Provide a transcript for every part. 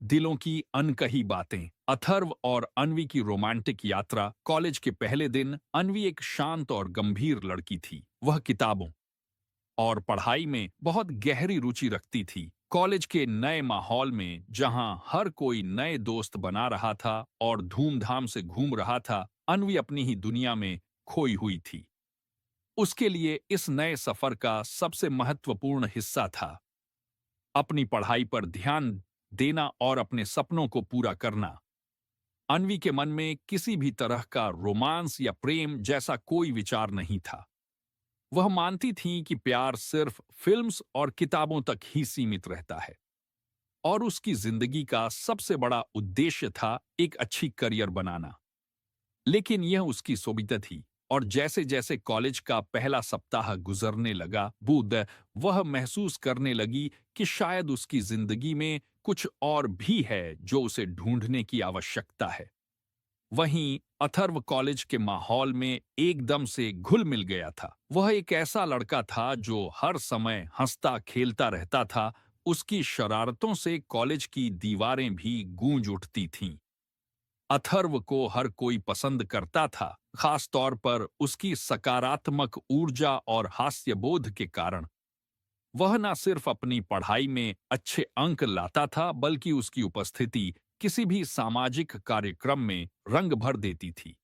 दिलों की अनकही बातें। अथर्व और अन्वी की रोमांटिक यात्रा। कॉलेज के पहले दिन अन्वी एक शांत और गंभीर लड़की थी। वह किताबों और पढ़ाई में बहुत गहरी रुचि रखती थी। कॉलेज के नए माहौल में जहां हर कोई नए दोस्त बना रहा था और धूमधाम से घूम रहा था, अन्वी अपनी ही दुनिया में खोई हुई थी। उसके लिए इस नए सफर का सबसे महत्वपूर्ण हिस्सा था अपनी पढ़ाई पर ध्यान देना और अपने सपनों को पूरा करना। अन्वी के मन में किसी भी तरह का रोमांस या प्रेम जैसा कोई विचार नहीं था। वह मानती थी कि प्यार सिर्फ फिल्म्स और किताबों तक ही सीमित रहता है और उसकी जिंदगी का सबसे बड़ा उद्देश्य था एक अच्छी करियर बनाना। लेकिन यह उसकी सोबिता थी और जैसे जैसे कॉलेज का पहला सप्ताह गुजरने लगा, बुध वह महसूस करने लगी कि शायद उसकी जिंदगी में कुछ और भी है जो उसे ढूंढने की आवश्यकता है। वहीं अथर्व कॉलेज के माहौल में एकदम से घुल मिल गया था। वह एक ऐसा लड़का था जो हर समय हंसता खेलता रहता था। उसकी शरारतों से कॉलेज की दीवारें भी गूंज उठती थीं। अथर्व को हर कोई पसंद करता था, खास तौर पर उसकी सकारात्मक ऊर्जा और हास्यबोध के कारण। वह न सिर्फ अपनी पढ़ाई में अच्छे अंक लाता था, बल्कि उसकी उपस्थिति किसी भी सामाजिक कार्यक्रम में रंग भर देती थी।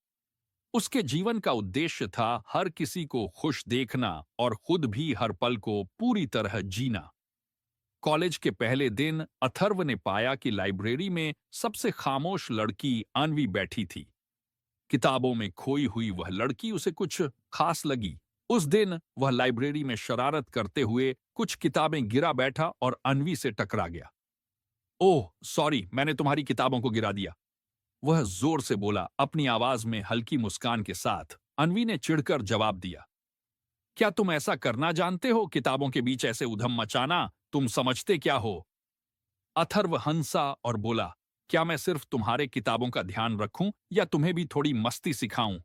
उसके जीवन का उद्देश्य था हर किसी को खुश देखना और खुद भी हर पल को पूरी तरह जीना। कॉलेज के पहले दिन अथर्व ने पाया कि लाइब्रेरी में सबसे खामोश लड़की अन्वी बैठी थी। किताबों में खोई हुई वह लड़की उसे कुछ खास लगी। उस दिन वह लाइब्रेरी में शरारत करते हुए कुछ किताबें गिरा बैठा और अन्वी से टकरा गया। ओह सॉरी, मैंने तुम्हारी किताबों को गिरा दिया, वह जोर से बोला, अपनी आवाज में हल्की मुस्कान के साथ। अन्वी ने चिढ़कर जवाब दिया, क्या तुम ऐसा करना जानते हो? किताबों के बीच ऐसे उधम मचाना, तुम समझते क्या हो? अथर्व हंसा और बोला, क्या मैं सिर्फ तुम्हारे किताबों का ध्यान रखूं या तुम्हें भी थोड़ी मस्ती सिखाऊं?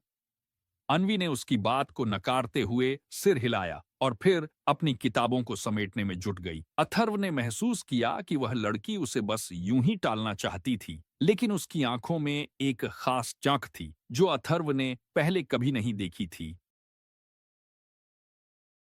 अन्वी ने उसकी बात को नकारते हुए सिर हिलाया और फिर अपनी किताबों को समेटने में जुट गई। अथर्व ने महसूस किया कि वह लड़की उसे बस यूं ही टालना चाहती थी, लेकिन उसकी आंखों में एक खास झांक थी जो अथर्व ने पहले कभी नहीं देखी थी।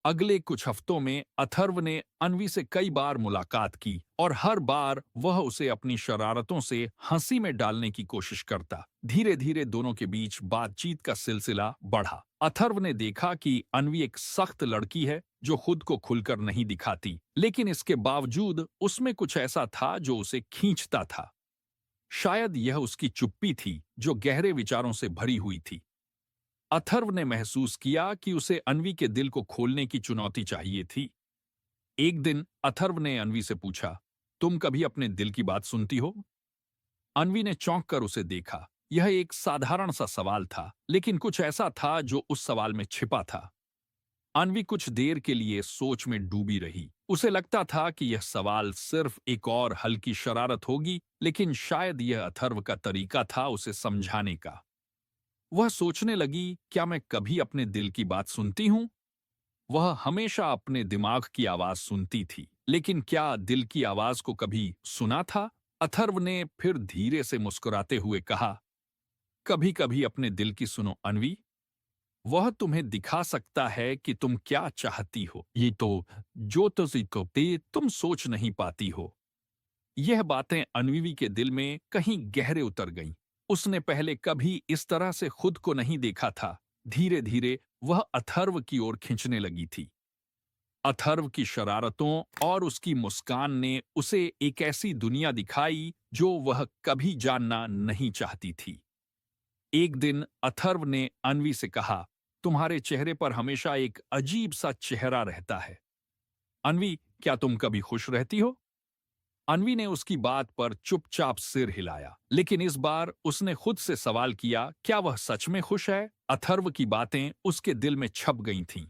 अगले कुछ हफ्तों में अथर्व ने अन्वी से कई बार मुलाकात की और हर बार वह उसे अपनी शरारतों से हंसी में डालने की कोशिश करता। धीरे धीरे दोनों के बीच बातचीत का सिलसिला बढ़ा। अथर्व ने देखा कि अन्वी एक सख्त लड़की है जो खुद को खुलकर नहीं दिखाती, लेकिन इसके बावजूद उसमें कुछ ऐसा था जो उसे खींचता था। शायद यह उसकी चुप्पी थी जो गहरे विचारों से भरी हुई थी। अथर्व ने महसूस किया कि उसे अन्वी के दिल को खोलने की चुनौती चाहिए थी। एक दिन अथर्व ने अन्वी से पूछा, तुम कभी अपने दिल की बात सुनती हो? अन्वी ने चौंक कर उसे देखा। यह एक साधारण सा सवाल था, लेकिन कुछ ऐसा था जो उस सवाल में छिपा था। अन्वी कुछ देर के लिए सोच में डूबी रही। उसे लगता था कि यह सवाल सिर्फ एक और हल्की शरारत होगी, लेकिन शायद यह अथर्व का तरीका था उसे समझाने का। वह सोचने लगी, क्या मैं कभी अपने दिल की बात सुनती हूं? वह हमेशा अपने दिमाग की आवाज सुनती थी, लेकिन क्या दिल की आवाज को कभी सुना था? अथर्व ने फिर धीरे से मुस्कुराते हुए कहा, कभी कभी अपने दिल की सुनो अन्वी। वह तुम्हें दिखा सकता है कि तुम क्या चाहती हो। ये तो जो तो तुम सोच नहीं पाती हो। यह बातें अन्वी के दिल में कहीं गहरे उतर गईं। उसने पहले कभी इस तरह से खुद को नहीं देखा था। धीरे धीरे वह अथर्व की ओर खींचने लगी थी। अथर्व की शरारतों और उसकी मुस्कान ने उसे एक ऐसी दुनिया दिखाई जो वह कभी जानना नहीं चाहती थी। एक दिन अथर्व ने अन्वी से कहा, तुम्हारे चेहरे पर हमेशा एक अजीब सा चेहरा रहता है। अन्वी, क्या तुम कभी खुश रहती हो? अन्वी ने उसकी बात पर चुपचाप सिर हिलाया, लेकिन इस बार उसने खुद से सवाल किया, क्या वह सच में खुश है? अथर्व की बातें उसके दिल में छप गई थीं।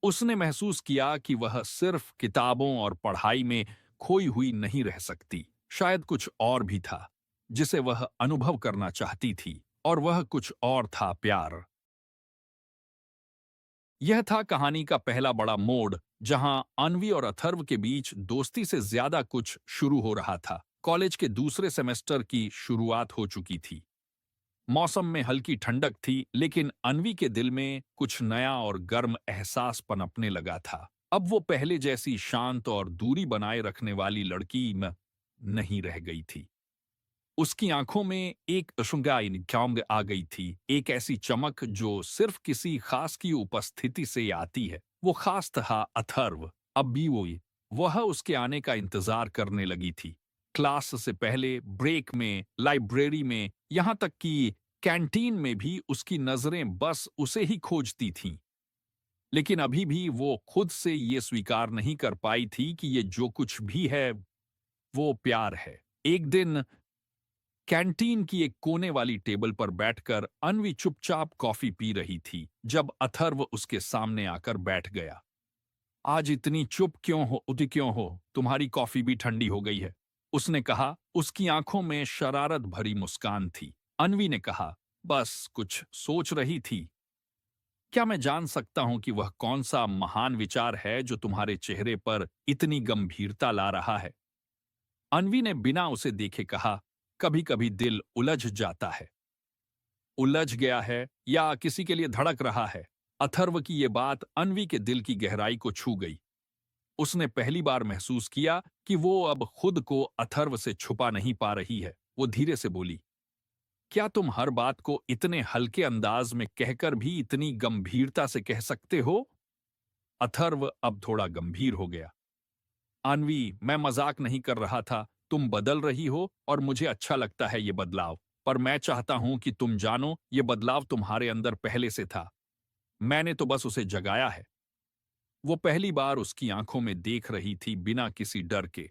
उसने महसूस किया कि वह सिर्फ किताबों और पढ़ाई में खोई हुई नहीं रह सकती। शायद कुछ और भी था जिसे वह अनुभव करना चाहती थी, और वह कुछ और था प्यार। यह था कहानी का पहला बड़ा मोड़, जहां अन्वी और अथर्व के बीच दोस्ती से ज्यादा कुछ शुरू हो रहा था। कॉलेज के दूसरे सेमेस्टर की शुरुआत हो चुकी थी। मौसम में हल्की ठंडक थी, लेकिन अन्वी के दिल में कुछ नया और गर्म एहसास पनपने लगा था। अब वो पहले जैसी शांत और दूरी बनाए रखने वाली लड़की में नहीं रह गई थी। उसकी आंखों में एक अशुंगाई आ गई थी, एक ऐसी चमक जो सिर्फ किसी खास की उपस्थिति से आती है। वो खास था अथर्व। अब भी वह उसके आने का इंतजार करने लगी थी। क्लास से पहले, ब्रेक में, लाइब्रेरी में, यहाँ तक कि कैंटीन में भी उसकी नजरें बस उसे ही खोजती थीं। लेकिन अभी भी वो खुद से ये स्वीकार नहीं कर पाई थी कि ये जो कुछ भी है वो प्यार है। एक दिन कैंटीन की एक कोने वाली टेबल पर बैठकर अन्वी चुपचाप कॉफी पी रही थी जब अथर्व उसके सामने आकर बैठ गया। आज इतनी चुप क्यों हो? तुम्हारी कॉफी भी ठंडी हो गई है, उसने कहा। उसकी आंखों में शरारत भरी मुस्कान थी। अन्वी ने कहा, बस कुछ सोच रही थी। क्या मैं जान सकता हूं कि वह कौन सा महान विचार है जो तुम्हारे चेहरे पर इतनी गंभीरता ला रहा है? अन्वी ने बिना उसे देखे कहा, कभी कभी दिल उलझ जाता है। उलझ गया है या किसी के लिए धड़क रहा है? अथर्व की ये बात अन्वी के दिल की गहराई को छू गई। उसने पहली बार महसूस किया कि वो अब खुद को अथर्व से छुपा नहीं पा रही है। वो धीरे से बोली, क्या तुम हर बात को इतने हल्के अंदाज में कहकर भी इतनी गंभीरता से कह सकते हो? अथर्व अब थोड़ा गंभीर हो गया। अन्वी, मैं मजाक नहीं कर रहा था। तुम बदल रही हो और मुझे अच्छा लगता है ये बदलाव। पर मैं चाहता हूं कि तुम जानो, ये बदलाव तुम्हारे अंदर पहले से था। मैंने तो बस उसे जगाया है। वो पहली बार उसकी आंखों में देख रही थी, बिना किसी डर के।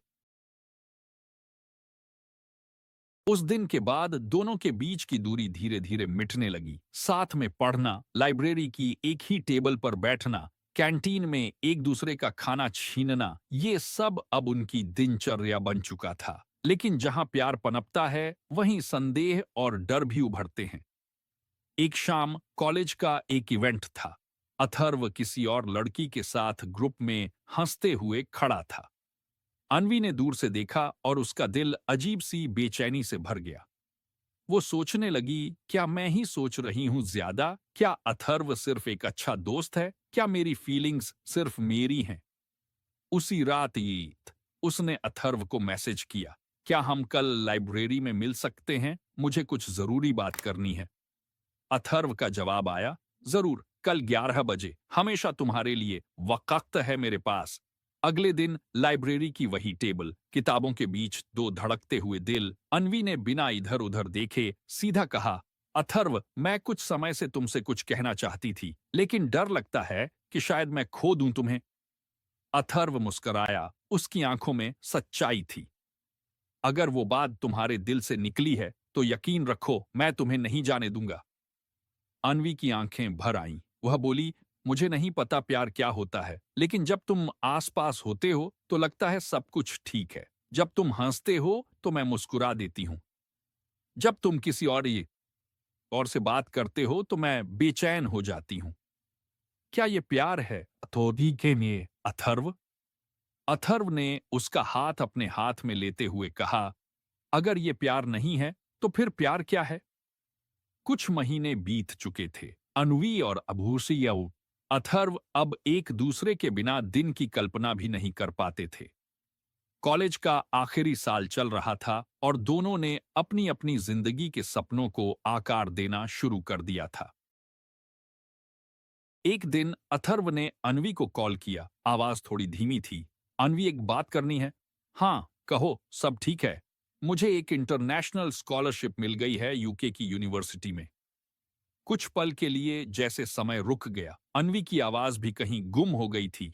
उस दिन के बाद दोनों के बीच की दूरी धीरे धीरे मिटने लगी। साथ में पढ़ना, लाइब्रेरी की एक ही टेबल पर बैठना, कैंटीन में एक दूसरे का खाना छीनना, ये सब अब उनकी दिनचर्या बन चुका था। लेकिन जहां प्यार पनपता है, वहीं संदेह और डर भी उभरते हैं। एक शाम कॉलेज का एक इवेंट था। अथर्व किसी और लड़की के साथ ग्रुप में हंसते हुए खड़ा था। अन्वी ने दूर से देखा और उसका दिल अजीब सी बेचैनी से भर गया। वो सोचने लगी, क्या मैं ही सोच रही हूं ज्यादा? क्या अथर्व सिर्फ एक अच्छा दोस्त है? क्या मेरी फीलिंग्स सिर्फ मेरी हैं? उसी रात उसने अथर्व को मैसेज किया, क्या हम कल लाइब्रेरी में मिल सकते हैं? मुझे कुछ जरूरी बात करनी है। अथर्व का जवाब आया, जरूर, कल 11 बजे, हमेशा तुम्हारे लिए वक्त है मेरे पास। अगले दिन लाइब्रेरी की वही टेबल, किताबों के बीच दो धड़कते हुए दिल। अन्वी ने बिना इधर उधर देखे सीधा कहा, अथर्व, मैं कुछ समय से तुमसे कुछ कहना चाहती थी, लेकिन डर लगता है कि शायद मैं खो दूं तुम्हें। अथर्व मुस्कराया, उसकी आंखों में सच्चाई थी। अगर वो बात तुम्हारे दिल से निकली है तो यकीन रखो, मैं तुम्हें नहीं जाने दूंगा। अन्वी की आंखें भर आईं। वह बोली, मुझे नहीं पता प्यार क्या होता है, लेकिन जब तुम आसपास होते हो तो लगता है सब कुछ ठीक है। जब तुम हंसते हो तो मैं मुस्कुरा देती हूं। जब तुम किसी और से बात करते हो तो मैं बेचैन हो जाती हूं। क्या ये प्यार है? अथोदी के लिए अथर्व। अथर्व ने उसका हाथ अपने हाथ में लेते हुए कहा, अगर ये प्यार नहीं है तो फिर प्यार क्या है? कुछ महीने बीत चुके थे। अन्वी और अथर्व अब एक दूसरे के बिना दिन की कल्पना भी नहीं कर पाते थे। कॉलेज का आखिरी साल चल रहा था और दोनों ने अपनी अपनी जिंदगी के सपनों को आकार देना शुरू कर दिया था। एक दिन अथर्व ने अन्वी को कॉल किया। आवाज थोड़ी धीमी थी। अन्वी, एक बात करनी है। हाँ, कहो, सब ठीक है। मुझे एक इंटरनेशनल स्कॉलरशिप मिल गई है यूके की यूनिवर्सिटी में। कुछ पल के लिए जैसे समय रुक गया। अन्वी की आवाज भी कहीं गुम हो गई थी।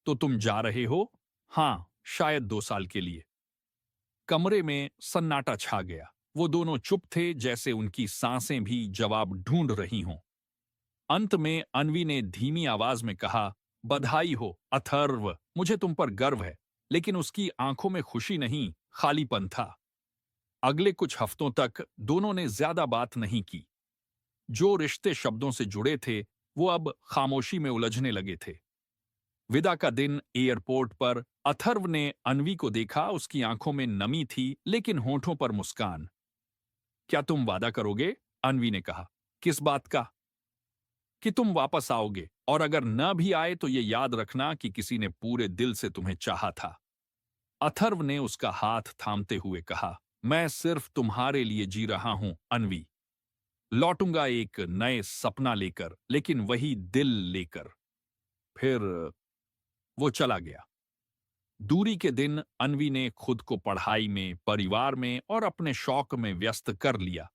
तो तुम जा रहे हो? हाँ, शायद 2 साल के लिए। कमरे में सन्नाटा छा गया। वो दोनों चुप थे, जैसे उनकी सांसें भी जवाब ढूंढ रही हों। अंत में अन्वी ने धीमी आवाज में कहा, बधाई हो अथर्व, मुझे तुम पर गर्व है। लेकिन उसकी आंखों में खुशी नहीं, खालीपन था। अगले कुछ हफ्तों तक दोनों ने ज्यादा बात नहीं की। जो रिश्ते शब्दों से जुड़े थे वो अब खामोशी में उलझने लगे थे। विदा का दिन एयरपोर्ट पर अथर्व ने अन्वी को देखा। उसकी आंखों में नमी थी लेकिन होठों पर मुस्कान। क्या तुम वादा करोगे? अन्वी ने कहा। किस बात का? कि तुम वापस आओगे, और अगर न भी आए तो ये याद रखना कि किसी ने पूरे दिल से तुम्हें चाहा था। अथर्व ने उसका हाथ थामते हुए कहा, मैं सिर्फ तुम्हारे लिए जी रहा हूं अन्वी। लौटूंगा एक नए सपना लेकर, लेकिन वही दिल लेकर। फिर वो चला गया। दूरी के दिन अन्वी ने खुद को पढ़ाई में, परिवार में और अपने शौक में व्यस्त कर लिया।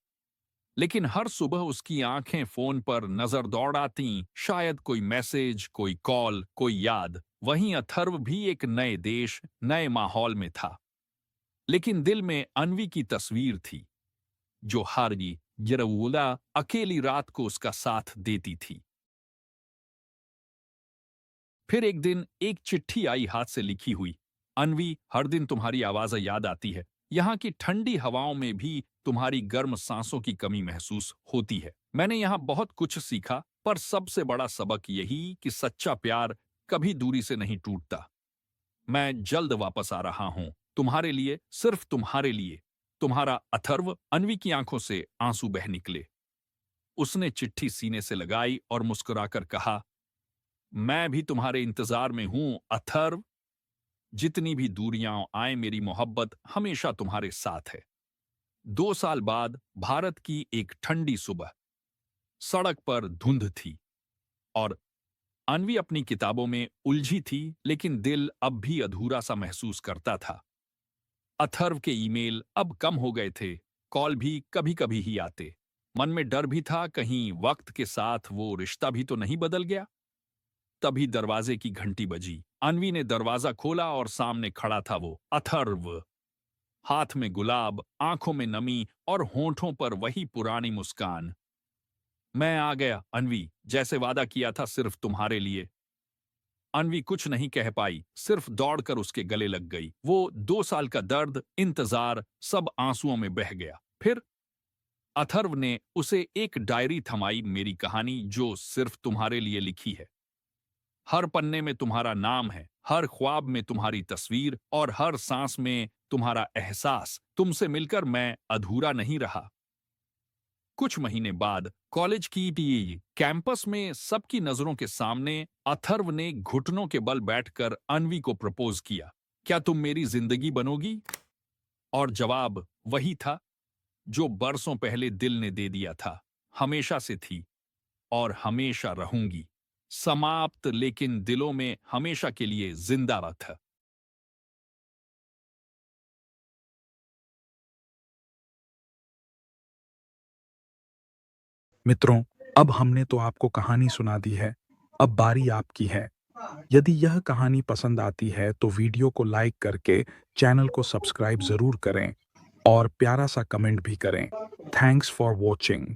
लेकिन हर सुबह उसकी आंखें फोन पर नजर दौड़ाती, शायद कोई मैसेज, कोई कॉल, कोई याद। वहीं अथर्व भी एक नए देश, नए माहौल में था। लेकिन दिल में अन्वी की तस्वीर थी, जो हारी गिरवुला अकेली रात को उसका साथ देती थी। फिर एक दिन एक चिट्ठी आई, हाथ से लिखी हुई। अन्वी, हर दिन तुम्हारी आवाज याद आती है। यहाँ की ठंडी हवाओं में भी तुम्हारी गर्म सांसों की कमी महसूस होती है। मैंने यहाँ बहुत कुछ सीखा, पर सबसे बड़ा सबक यही कि सच्चा प्यार कभी दूरी से नहीं टूटता। मैं जल्द वापस आ रहा हूं, तुम्हारे लिए, सिर्फ तुम्हारे लिए। तुम्हारा अथर्व। अन्वी की आंखों से आंसू बह निकले। उसने चिट्ठी सीने से लगाई और मुस्कुराकर कहा, मैं भी तुम्हारे इंतजार में हूं अथर्व। जितनी भी दूरियां आए, मेरी मोहब्बत हमेशा तुम्हारे साथ है। 2 साल बाद भारत की एक ठंडी सुबह। सड़क पर धुंध थी और अन्वी अपनी किताबों में उलझी थी, लेकिन दिल अब भी अधूरा सा महसूस करता था। अथर्व के ईमेल अब कम हो गए थे, कॉल भी कभी कभी ही आते। मन में डर भी था, कहीं वक्त के साथ वो रिश्ता भी तो नहीं बदल गया। तभी दरवाजे की घंटी बजी। अन्वी ने दरवाजा खोला और सामने खड़ा था वो अथर्व। हाथ में गुलाब, आंखों में नमी और होठों पर वही पुरानी मुस्कान। मैं आ गया अन्वी, जैसे वादा किया था, सिर्फ तुम्हारे लिए। अन्वी कुछ नहीं कह पाई, सिर्फ दौड़कर उसके गले लग गई। वो 2 साल का दर्द, इंतजार, सब आंसुओं में बह गया। फिर अथर्व ने उसे एक डायरी थमाई, मेरी कहानी जो सिर्फ तुम्हारे लिए लिखी है। हर पन्ने में तुम्हारा नाम है, हर ख्वाब में तुम्हारी तस्वीर और हर सांस में तुम्हारा एहसास। तुमसे मिलकर मैं अधूरा नहीं रहा। कुछ महीने बाद कॉलेज की कैंपस में सबकी नजरों के सामने अथर्व ने घुटनों के बल बैठकर अन्वी को प्रपोज किया। क्या तुम मेरी जिंदगी बनोगी? और जवाब वही था जो बरसों पहले दिल ने दे दिया था। हमेशा से थी और हमेशा रहूंगी। समाप्त, लेकिन दिलों में हमेशा के लिए जिंदा था। मित्रों, अब हमने तो आपको कहानी सुना दी है, अब बारी आपकी है। यदि यह कहानी पसंद आती है तो वीडियो को लाइक करके चैनल को सब्सक्राइब ज़रूर करें और प्यारा सा कमेंट भी करें। Thanks for watching.